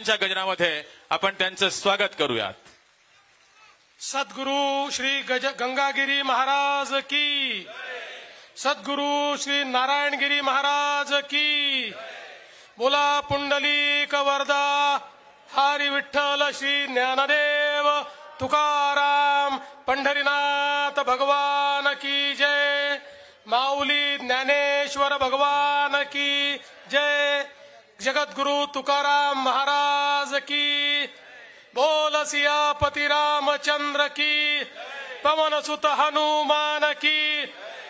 च्या गजरामध्ये आपण त्यांचं स्वागत करूयात। सद्गुरु श्री गंगागिरी महाराज की, सद्गुरु श्री नारायणगिरी महाराज की, बोला पुंडलिक वरदा हरी विठ्ठल श्री ज्ञानदेव तुकाराम पंढरीनाथ भगवान की जय, माऊली ज्ञानेश्वर भगवान की जय, जगद्गुरु तुकाराम महाराज की, बोल सियापति रामचंद्र की, पवन सुत हनुमान की,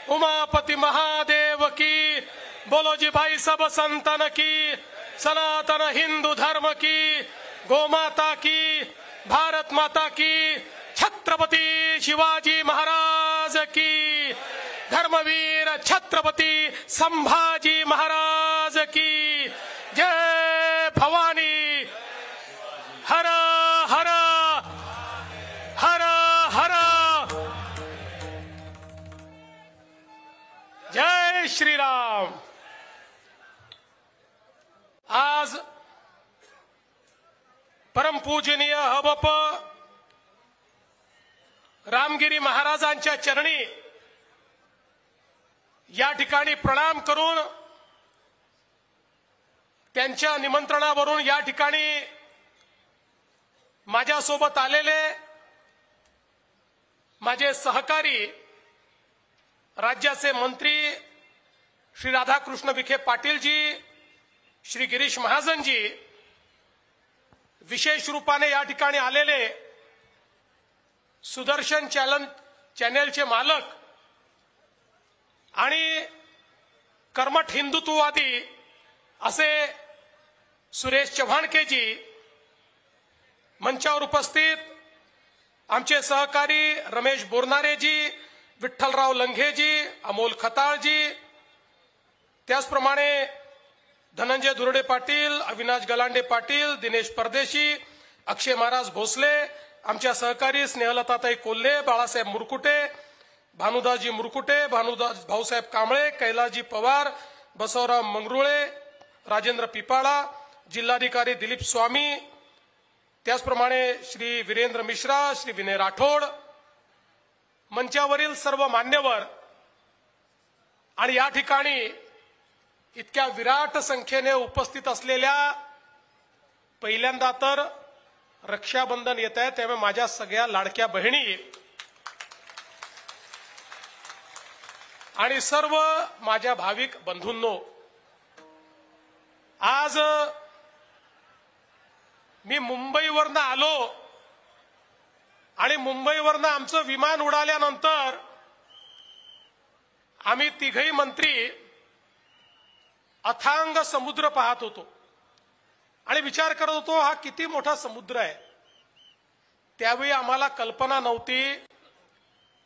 उमापति महादेव की, बोलो जी भाई सब संतन की, सनातन हिंदू धर्म की, गोमाता की, भारत माता की, छत्रपति शिवाजी महाराज की, धर्मवीर छत्रपति संभाजी महाराज की जय। भवानी हर हर हर हर, जय श्री राम। आज परमपूजनीय हबप रामगिरी महाराजांच्या चरणी या ठिकाणी प्रणाम करून त्यांच्या निमंत्रणावरून या ठिकाणी माझ्यासोबत आलेले माझे सहकारी राज्याचे मंत्री श्री राधाकृष्ण विखे पाटीलजी, श्री गिरीश महाजनजी, विशेष रूपाने या ठिकाणी आलेले सुदर्शन चॅनलचे मालक आणि कर्मठ हिंदुत्ववादी असे सुरेश चव्हाणकेजी, मंचावर उपस्थित आमचे सहकारी रमेश बोरनारेजी, विठ्ठलराव लंघेजी, अमोल खताळजी, त्याचप्रमाणे धनंजय दुर्डे पाटील, अविनाश गलांडे पाटील, दिनेश परदेशी, अक्षय महाराज भोसले, आमच्या सहकारी स्नेहलताताई कोल्हे, बाळासाहेब मुरकुटे, भानुदासजी मुरकुटे, भानुदास भाऊसाहेब कांबळे, कैलासजी पवार, बसवराव मंगरुळे, राजेंद्र पिपाळा, जिल्हाधिकारी दिलीप स्वामी, त्याचप्रमाणे श्री वीरेंद्र मिश्रा, श्री विनय राठोड, मंचावरील सर्व मान्यवर आणि या ठिकाणी इतक्या विराट संख्येने उपस्थित असलेल्या, पहिल्यांदा तर रक्षाबंधन येत आहे त्यामुळे माझ्या सगळ्या लाडक्या बहिणी आणि सर्व माझ्या भाविक बंधूंनो, आज मी मुंबईवरनं आलो आणि मुंबईवरनं आमचं विमान उडाल्यानंतर आम्ही तिघही मंत्री अथांग समुद्र पाहत होतो आणि विचार करत होतो हा किती मोठा समुद्र आहे। त्यावेळी आम्हाला कल्पना नव्हती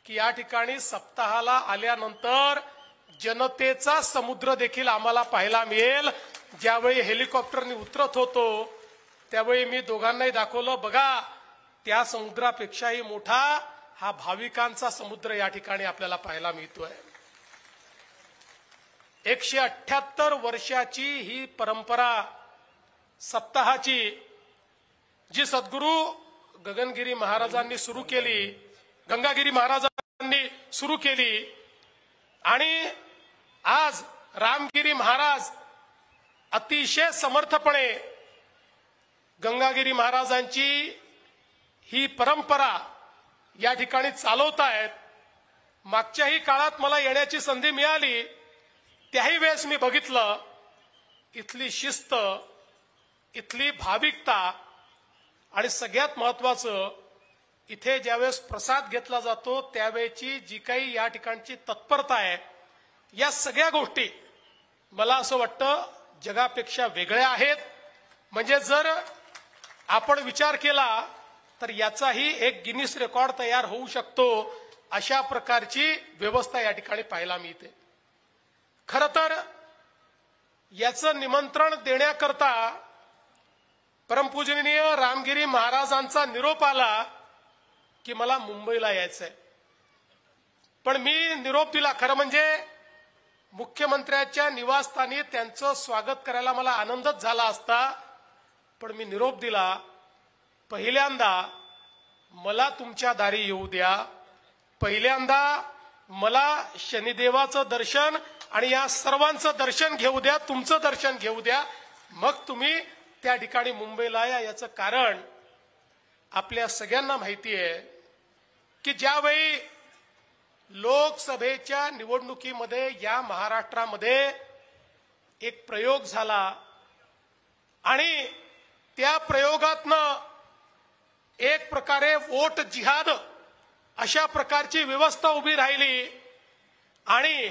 की या ठिकाणी सप्ताहाला आल्यानंतर जनतेचा समुद्र देखील आम्हाला पाहायला मिळेल। ज्यावेळी हेलिकॉप्टरने उतरत होतो त्यावेळी मी दोघांनाही दाखवलं, बघा त्या समुद्रापेक्षाही मोठा हा भाविकांचा समुद्र या ठिकाणी आपल्याला पाहायला मिळतोय। 178 वर्षाची ही परंपरा सप्ताहाची जी सद्गुरु गगनगिरी महाराजांनी सुरू केली, गंगागिरी महाराजांनी सुरू केली आणि आज रामगिरी महाराज अतिशय समर्थपणे गंगागिरी महाराजांची ही परंपरा या ठिकाणी चालवतायत। मागच्याही काळात मला येण्याची संधी मिळाली, त्याही वेळेस मी बघितलं इथली शिस्त, इथली भाविकता आणि सगळ्यात महत्वाचं इथे ज्यावेळेस प्रसाद घेतला जातो त्यावेळेची जी काही या ठिकाणची तत्परता आहे, या सगळ्या गोष्टी मला असं वाटतं जगापेक्षा वेगळ्या आहेत। म्हणजे जर आपण विचार केला तर याचाही एक गिनीस रेकॉर्ड तयार होऊ शकतो, अशा प्रकारची व्यवस्था या ठिकाणी पाहायला मिळते। खरं तर याचं निमंत्रण देण्याकरता परमपूजनीय रामगिरी महाराजांचा निरोप आला की मला मुंबईला यायचंय, पण मी निरोप दिला। खरं म्हणजे मुख्यमंत्र्यांच्या निवासस्थानी त्यांचं स्वागत करायला मला आनंदच झाला असता, पण मी निरोप दिला, पहिल्यांदा मला तुमच्या दारी येऊ द्या, पहिल्यांदा मला शनिदेवाचं दर्शन आणि या सर्वांचं दर्शन घेऊ द्या, तुमचं दर्शन घेऊ द्या, मग तुम्ही त्या ठिकाणी मुंबईला या. याचं कारण आपल्या सगळ्यांना माहिती आहे की ज्यावेळी लोकसभेच्या निवडणुकीमध्ये या महाराष्ट्रामध्ये एक प्रयोग झाला आणि त्या प्रयोगातनं एक प्रकारे वोट जिहाद अशा प्रकारची व्यवस्था उभी राहिली आणि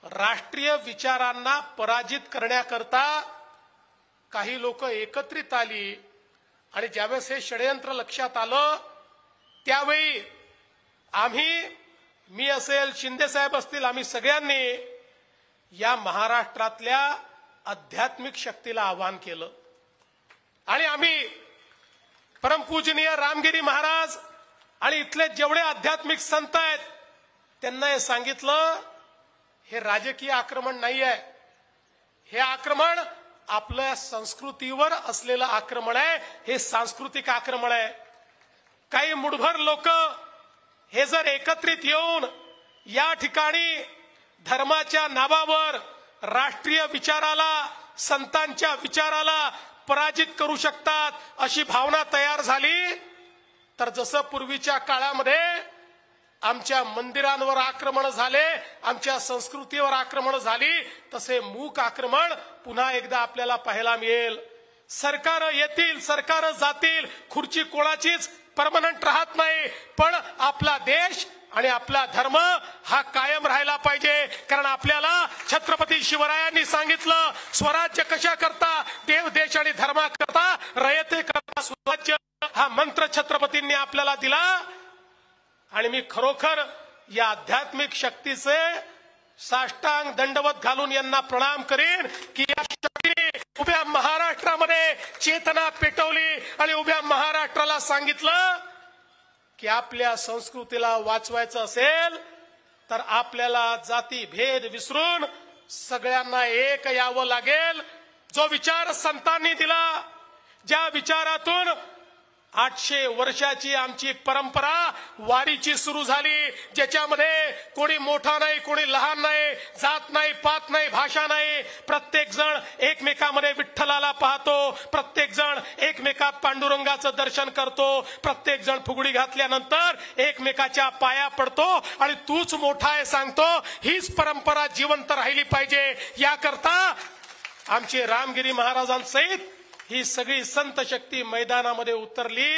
राष्ट्रीय विचारांना पराजित करण्याकरता काही लोक एकत्रित आली आणि ज्यावेळेस हे षडयंत्र लक्षात आलं त्यावेळी आम्ही, मी असेल, शिंदे साहेब असतील, आम्ही सगळ्यांनी या महाराष्ट्रातल्या आध्यात्मिक शक्तीला आवाहन केलं आणि आम्ही परमपूजनीय रामगिरी महाराज आणि इथले जेवढे आध्यात्मिक संत आहेत त्यांना हे सांगितलं, हे राजकीय आक्रमण नाही आहे, हे आक्रमण आपल्या संस्कृतीवर असलेलं आक्रमण आहे, हे सांस्कृतिक आक्रमण आहे. काही मुठभर लोक हे जर एकत्रित येऊन या ठिकाणी धर्माच्या नावावर राष्ट्रीय विचाराला, संतांच्या विचाराला पराजित करू शकतात अशी भावना तयार झाली तर जसं पूर्वीच्या काळामध्ये आमच्या मंदिरांवर आक्रमण झाले, आमच्या संस्कृतीवर आक्रमण झाली, तसे मूक आक्रमण पुन्हा एकदा आपल्याला पाहायला मिळेल. सरकार येतील, सरकार जातील, खुर्ची कोणाचीच परमनंट राहत नाही, पण आपला देश आणि आपला धर्म हा कायम राहायला पाहिजे. कारण आपल्याला छत्रपती शिवरायांनी सांगितलं, स्वराज्य कशा करता, देव, देश आणि धर्माकरता, रयते करता स्वराज्य, हा मंत्र छत्रपतींनी आपल्याला दिला. आणि मी खरोखर या आध्यात्मिक शक्तीचे साष्टांग दंडवत घालून यांना प्रणाम करीन की या शक्तीने उभ्या महाराष्ट्रामध्ये चेतना पेटवली आणि उभ्या महाराष्ट्राला सांगितलं की आपल्या संस्कृतीला वाचवायचं असेल तर आपल्याला जाती भेद विसरून सगळ्यांना एक यावं लागेल. जो विचार संतांनी दिला, ज्या विचारातून 800 वर्षाची आमची परंपरा वारीची सुरू झाली, ज्याच्यामध्ये कोणी मोठा नाही, कोणी लहान नाही, जात नाही, पात नाही, भाषा नाही, प्रत्येक जण एकमेकांमध्ये विठ्ठलाला पाहतो, प्रत्येक जण एकमेकात पांडुरंगाचं दर्शन करतो, प्रत्येक जण फुगडी घातल्यानंतर एकमेकाच्या पाया पडतो आणि तूच मोठा आहे सांगतो. हीच परंपरा जिवंत राहिली पाहिजे. याकरता आमचे रामगिरी महाराजांसहित ही सगळी संत शक्ती मैदानामध्ये उतरली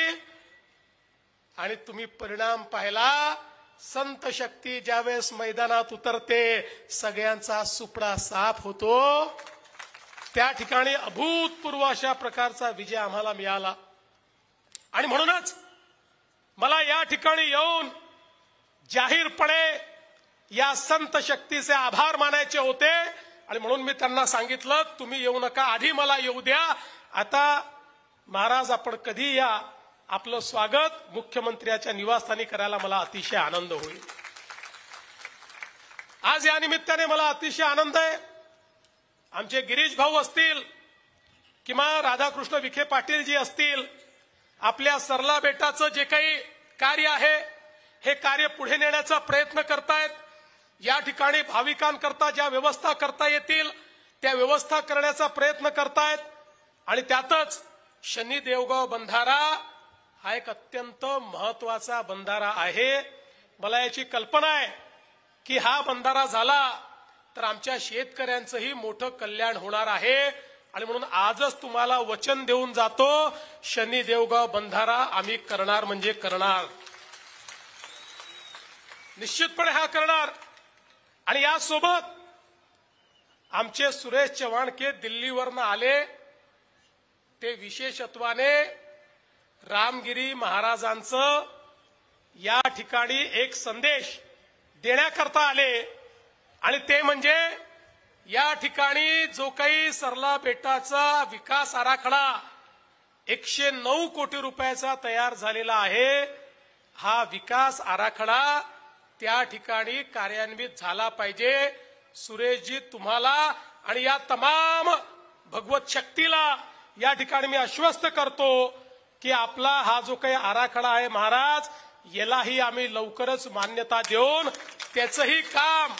आणि तुम्ही परिणाम पाहिला. संत शक्ती ज्यावेळेस मैदानात उतरते सगळ्यांचा सुपडा साफ होतो. त्या ठिकाणी अभूतपूर्व अशा प्रकारचा विजय आम्हाला मिळाला आणि म्हणूनच मला या ठिकाणी येऊन जाहीरपणे या संत शक्तीचे आभार मानायचे होते आणि म्हणून मी त्यांना सांगितलं, तुम्ही येऊ नका, आधी मला येऊ द्या. आता महाराज आपण कधी या, आपलं स्वागत मुख्यमंत्र्याच्या निवासस्थानी करायला मला अतिशय आनंद होईल. आज या निमित्ताने मला अतिशय आनंद आहे. आमचे गिरीश भाऊ असतील किंवा राधाकृष्ण विखे पाटील जी असतील, आपल्या सरला बेटाचं जे काही कार्य आहे हे कार्य पुढे नेण्याचा प्रयत्न करतायत. या ठिकाणी भाविकांकरता ज्या व्यवस्था करता येतील त्या व्यवस्था करण्याचा प्रयत्न करतायत आणि त्यातच शनी देवगाव बंधारा हा एक अत्यंत महत्वाचा बंधारा आहे. मला याची कल्पना आहे की हा बंधारा झाला तर आमच्या शेतकऱ्यांचंही मोठं कल्याण होणार आहे आणि म्हणून आजच तुम्हाला वचन देऊन जातो, शनी देवगाव बंधारा आम्ही करणार म्हणजे करणार, निश्चितपणे हा करणार. आणि यासोबत आमचे सुरेश चव्हाणके दिल्लीवरनं आले, ते विशेषत्वाने रामगिरी महाराजांचं या ठिकाणी एक संदेश देण्याकरता आले आणि ते म्हणजे या ठिकाणी जो काही सरला बेटाचा विकास आराखडा 109 कोटी रुपयाचा तयार झालेला आहे, हा विकास आराखडा त्या ठिकाणी कार्यान्वित झाला पाहिजे. सुरेशजी तुम्हाला आणि या तमाम भगवत शक्तीला या ठिकाणी मी आश्वस्त करतो की आपला हा जो काही आराखडा आहे महाराज, यालाही आम्ही लवकरच मान्यता देऊन त्याचंही काम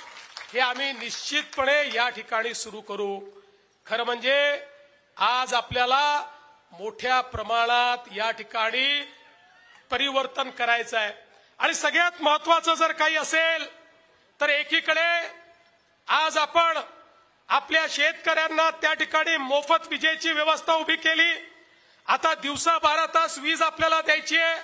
हे आम्ही निश्चितपणे या ठिकाणी सुरू करू. खरं म्हणजे आज आपल्याला मोठ्या प्रमाणात या ठिकाणी परिवर्तन करायचं आहे. आणि सगळ्यात महत्वाचं जर काही असेल तर एकीकडे आज आपण आपल्या शेतकऱ्यांना त्या ठिकाणी मोफत विजेची व्यवस्था उभी केली. आता दिवसा 12 तास वीज आपल्याला द्यायची आहे.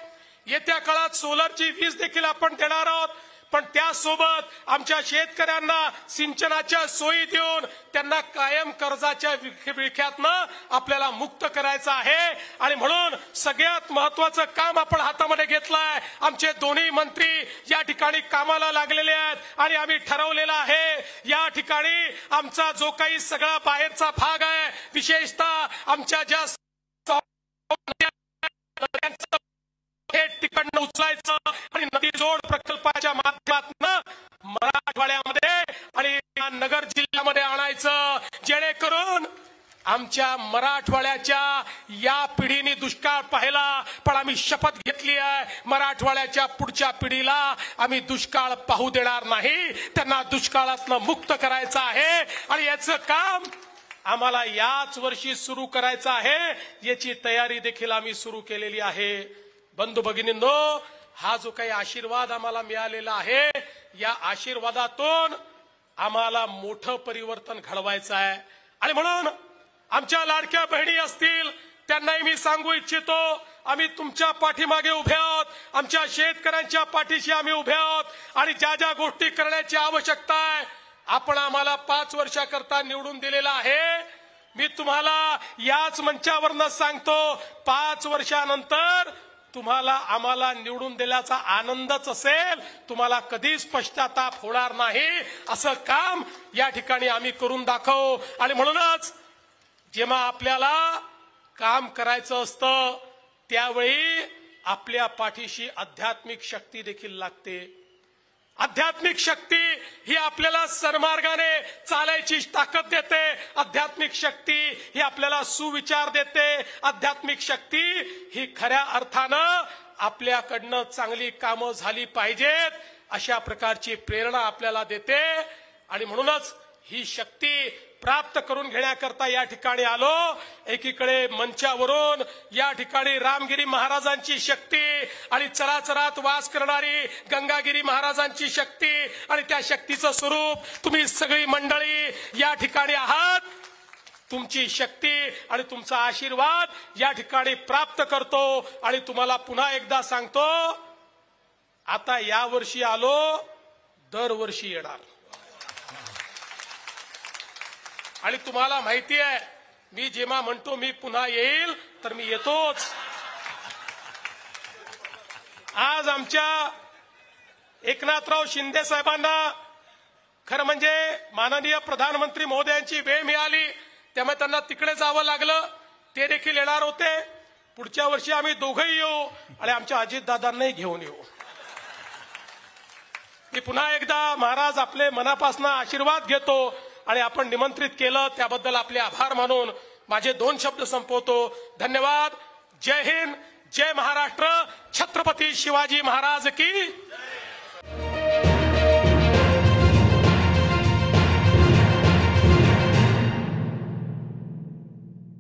येत्या काळात सोलरची वीज देखील आपण देणार आहोत. पण त्यासोबत आमच्या शेतकऱ्यांना सिंचनाच्या सोयी देऊन त्यांना कायम कर्जाच्या विळख्यातनं आपल्याला मुक्त करायचं आहे. आणि म्हणून सगळ्यात महत्वाचं काम आपण हातामध्ये घेतलंय. आमचे दोन्ही मंत्री या ठिकाणी कामाला लागलेले आहेत आणि आम्ही ठरवलेलं आहे या ठिकाणी आमचा जो काही सगळा बाहेरचा भाग आहे, विशेषतः आमच्या ज्या थेट तिकडनं उचलायचं आणि नदी जोड प्रकल्पाच्या माध्यमातून मराठवाड्यामध्ये आणि नगर जिल्ह्यामध्ये आणायचं, जेणेकरून आमच्या मराठवाड्याच्या या पिढीने दुष्काळ पाहिला. पण आम्ही शपथ घेतली आहे मराठवाड्याच्या पुढच्या पिढीला आम्ही दुष्काळ पाहू देणार नाही. त्यांना दुष्काळातनं मुक्त करायचं आहे आणि याचं काम आम्हाला याच वर्षी सुरू करायचं आहे. याची तयारी देखील आम्ही सुरू केलेली आहे. बंधू भगिनींनो, हा जो काही आशीर्वाद आम्हाला मिळालेला आहे, या आशीर्वादातून आम्हाला मोठं परिवर्तन घडवायचं आहे. आणि म्हणून आमच्या लाडक्या बहिणी असतील त्यांनाही मी सांगू इच्छितो, आम्ही तुमच्या पाठीमागे उभे आहोत. आमच्या शेतकऱ्यांच्या पाठीशी आम्ही उभे आहोत. आणि ज्या ज्या गोष्टी करण्याची आवश्यकता आहे, आपण आम्हाला 5 वर्षाकरता निवडून दिलेला आहे. मी तुम्हाला याच मंचावरनं सांगतो, 5 वर्षानंतर तुम्हाला आम्हाला निवडून दिल्याचा आनंदच असेल, तुम्हाला कधीच पश्चाताप होणार नाही. असं काम या ठिकाणी आम्ही करून दाखवू. आणि म्हणूनच जेव्हा आपल्याला काम करायचं असतं त्यावेळी आपल्या पाठीशी आध्यात्मिक शक्ती देखील लागते. आध्यात्मिक शक्ती ही आपल्याला सन्मार्गाने चालायची ताकद देते. आध्यात्मिक शक्ती ही आपल्याला सुविचार देते. आध्यात्मिक शक्ती ही खऱ्या अर्थानं आपल्याकडनं चांगली कामं झाली पाहिजेत अशा प्रकारची प्रेरणा आपल्याला देते. आणि म्हणूनच ही शक्ती प्राप्त करून घेण्याकरता या ठिकाणी आलो. एकीकडे मंचावरून या ठिकाणी रामगिरी महाराजांची शक्ती आणि चराचरात वास करणारी गंगागिरी महाराजांची शक्ती आणि त्या शक्तीचं स्वरूप तुम्ही सगळी मंडळी या ठिकाणी आहात. तुमची शक्ती आणि तुमचा आशीर्वाद या ठिकाणी प्राप्त करतो. आणि तुम्हाला पुन्हा एकदा सांगतो, आता या वर्षी आलो, दरवर्षी येणार. आणि तुम्हाला माहिती आहे, मी जेव्हा म्हणतो मी पुन्हा येईल तर मी येतोच. आज आमच्या एकनाथराव शिंदे साहेबांना खरं म्हणजे माननीय प्रधानमंत्री महोदयांची वेळ मिळाली, त्यामुळे त्यांना तिकडे जावं लागलं. ते देखील येणार होते. पुढच्या वर्षी आम्ही दोघंही येऊ आणि आमच्या अजितदादांनाही घेऊन येऊ. मी पुन्हा एकदा महाराज आपले मनापासून आशीर्वाद घेतो आणि आपण निमंत्रित केलं त्याबद्दल आपले आभार मानून माझे 2 शब्द संपवतो. धन्यवाद. जय हिंद, जय महाराष्ट्र. छत्रपती शिवाजी महाराज की